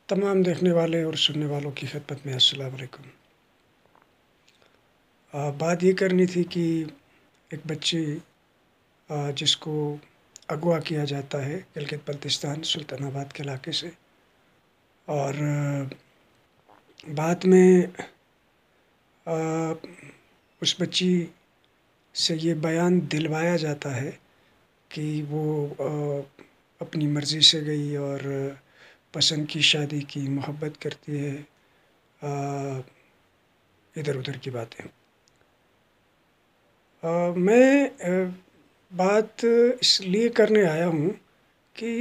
तमाम देखने वाले और सुनने वालों की खिदमत में अस्सलाम वालेकुम। बात ये करनी थी कि एक बच्ची जिसको अगवा किया जाता है गिलगित बल्तिस्तान सुल्तानाबाद के इलाके से, और बाद में अ, उस बच्ची से ये बयान दिलवाया जाता है कि वो अपनी मर्ज़ी से गई और पसंद की शादी की, मोहब्बत करती है, इधर-उधर की बातें। मैं बात इसलिए करने आया हूँ कि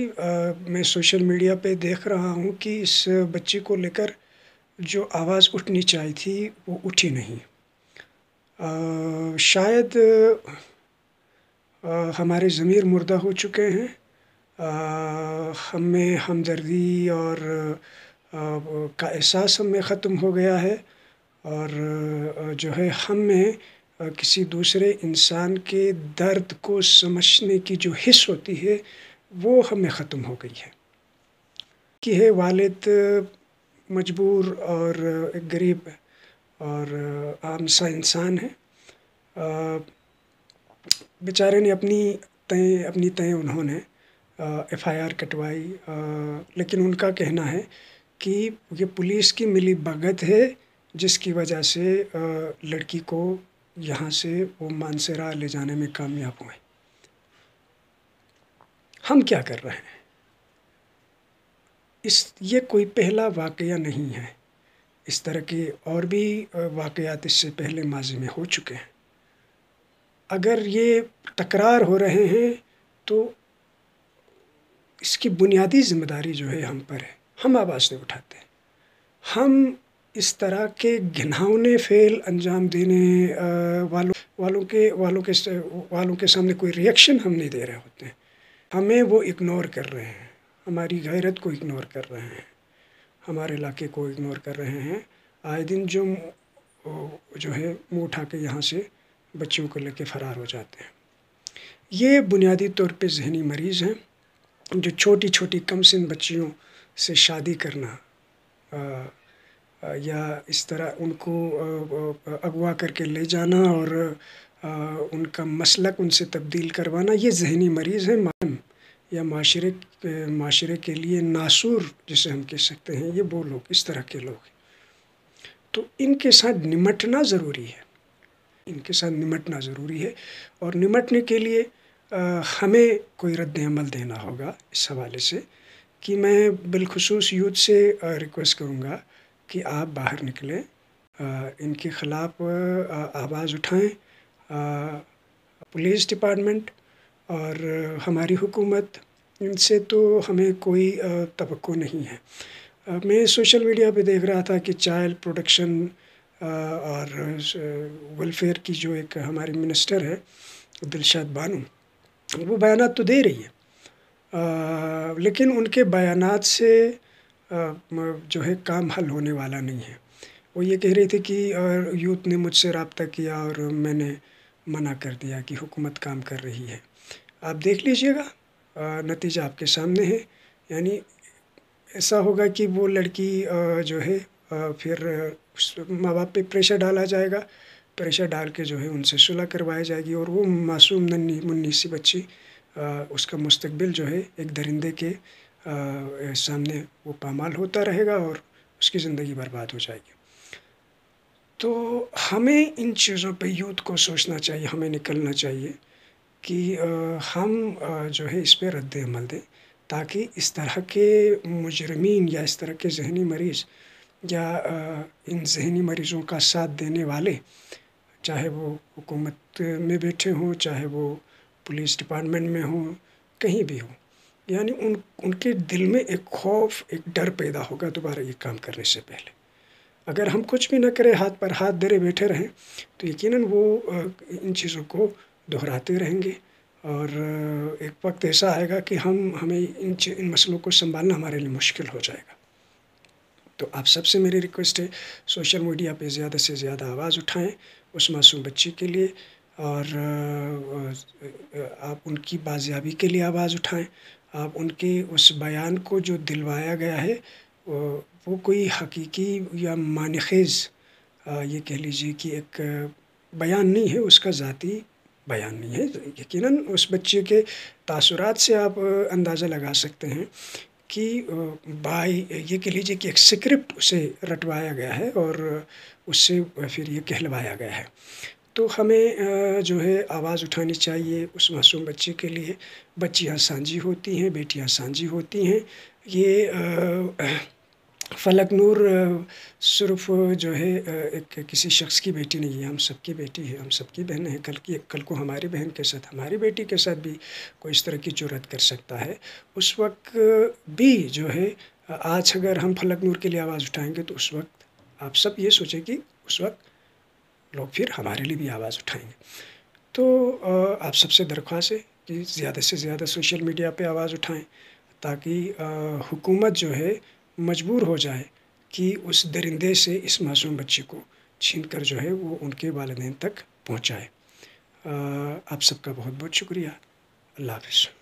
मैं सोशल मीडिया पे देख रहा हूँ कि इस बच्ची को लेकर जो आवाज़ उठनी चाहिए थी वो उठी नहीं। शायद हमारे ज़मीर मुर्दा हो चुके हैं। हम में हमदर्दी और का एहसास हम में ख़त्म हो गया है, और जो है हम में किसी दूसरे इंसान के दर्द को समझने की जो हिस्स होती है वो हमें ख़त्म हो गई है। कि है वालिद मजबूर और एक गरीब और आम सा इंसान है। बेचारे ने अपनी तय उन्होंने एफआईआर कटवाई, लेकिन उनका कहना है कि ये पुलिस की मिलीभगत है जिसकी वजह से लड़की को यहाँ से वो मानसरा ले जाने में कामयाब हुए। हम क्या कर रहे हैं? ये कोई पहला वाक़या नहीं है। इस तरह के और भी वाक़यात इससे पहले माज़ी में हो चुके हैं। अगर ये तकरार हो रहे हैं तो इसकी बुनियादी ज़िम्मेदारी जो है हम पर है। हम आवाज़ नहीं उठाते। हम इस तरह के घिनौने फ़ेल अंजाम देने वालों के सामने कोई रिएक्शन हम नहीं दे रहे होते हैं। हमें वो इग्नोर कर रहे हैं, हमारी गैरत को इग्नोर कर रहे हैं, हमारे इलाके को इग्नोर कर रहे हैं। आए दिन जो है मुँह उठा के यहाँ से बच्चियों को लेके फ़रार हो जाते हैं। ये बुनियादी तौर पे ज़हनी मरीज़ हैं, जो छोटी-छोटी कमसिन बच्चियों से शादी करना या इस तरह उनको अगवा करके ले जाना और उनका मसलक उनसे तब्दील करवाना, ये ज़हनी मरीज़ हैं या माशरे के लिए नासूर जिसे हम कह सकते हैं, ये वो लोग, इस तरह के लोग हैं। तो इनके साथ निमटना ज़रूरी है, इनके साथ निमटना ज़रूरी है, और निमटने के लिए हमें कोई रद्द-ए-अमल देना होगा इस हवाले से कि मैं बिलख़ुसूस यूथ से रिक्वेस्ट करूँगा कि आप बाहर निकलें, इनके ख़िलाफ़ आवाज़ उठाएँ। पुलिस डिपार्टमेंट और हमारी हुकूमत, इनसे तो हमें कोई तवक्को नहीं है। मैं सोशल मीडिया पे देख रहा था कि चाइल्ड प्रोटेक्शन और वेलफेयर की जो एक हमारी मिनिस्टर है दिलशाद बानो, वो बयानात तो दे रही है, लेकिन उनके बयानात से जो है काम हल होने वाला नहीं है। वो ये कह रही थी कि यूथ ने मुझसे राब्ता किया और मैंने मना कर दिया कि हुकूमत काम कर रही है। आप देख लीजिएगा, नतीजा आपके सामने है। यानी ऐसा होगा कि वो लड़की जो है फिर माँ बाप पे प्रेशर डाला जाएगा, प्रेशर डाल के जो है उनसे सुलह करवाई जाएगी, और वो मासूम नन्ही मुन्नी सी बच्ची उसका मुस्तकबिल जो है एक दरिंदे के सामने वो पामाल होता रहेगा और उसकी ज़िंदगी बर्बाद हो जाएगी। तो हमें इन चीज़ों पे यूथ को सोचना चाहिए, हमें निकलना चाहिए कि हम जो है इस पे रद्द-ए-अमल दें, ताकि इस तरह के मुजरिमीन या इस तरह के ज़हनी मरीज़ या इन ज़हनी मरीज़ों का साथ देने वाले, चाहे वो हुकूमत में बैठे हों, चाहे वो पुलिस डिपार्टमेंट में हों, कहीं भी हों, यानी उनके दिल में एक खौफ़, एक डर पैदा होगा दोबारा ये काम करने से पहले। अगर हम कुछ भी ना करें, हाथ पर हाथ धरे बैठे रहें, तो यकीनन वो इन चीज़ों को दोहराते रहेंगे, और एक वक़्त ऐसा आएगा कि हमें इन मसलों को सँभालना हमारे लिए मुश्किल हो जाएगा। तो आप सबसे मेरी रिक्वेस्ट है, सोशल मीडिया पे ज़्यादा से ज़्यादा आवाज़ उठाएँ उस मासूम बच्ची के लिए, और आप उनकी बाजियाबी के लिए आवाज़ उठाएँ। आप उनके उस बयान को जो दिलवाया गया है وہ کوئی حقیقی یا معنی خیز یہ کہہ لیجیے کہ ایک بیان نہیں ہے، اس کا ذاتی بیان نہیں ہے۔ یقیناً اس بچے کے تاثرات سے آپ اندازہ لگا سکتے ہیں کہ بائی یہ کہہ لیجیے کہ ایک اسکرپٹ اسے رٹوایا گیا ہے اور اس سے پھر یہ کہلوایا گیا ہے۔ تو ہمیں جو ہے آواز اٹھانی چاہیے اس معصوم بچے کے لیے۔ بچیاں سانجی ہوتی ہیں، بیٹیاں سانجی ہوتی ہیں۔ یہ فلک نور صرف جو ہے ایک کسی شخص کی بیٹی نہیں ہے، ہم سب کی بیٹی ہے، ہم سب کی بہن ہے۔ کل کو ہماری بہن کے ساتھ، ہماری بیٹی کے ساتھ بھی کوئی اس طرح کی جرأت کر سکتا ہے۔ اس وقت بھی جو ہے آج اگر ہم فلک نور کے لیے آواز اٹھائیں گے تو اس وقت آپ سب یہ سوچیں کہ اس وقت لوگ پھر ہمارے لیے بھی آواز اٹھائیں گے۔ تو آپ سب سے درخواست ہے کہ زیادہ سے زیادہ سوشل میڈیا پہ آواز اٹھائیں، تاکہ حکومت جو ہے مجبور ہو جائے کہ اس درندے سے اس معصوم بچے کو چھین کر جو ہے وہ ان کے والدین تک پہنچائے۔ آپ سب کا بہت بہت شکریہ۔ اللہ حافظ۔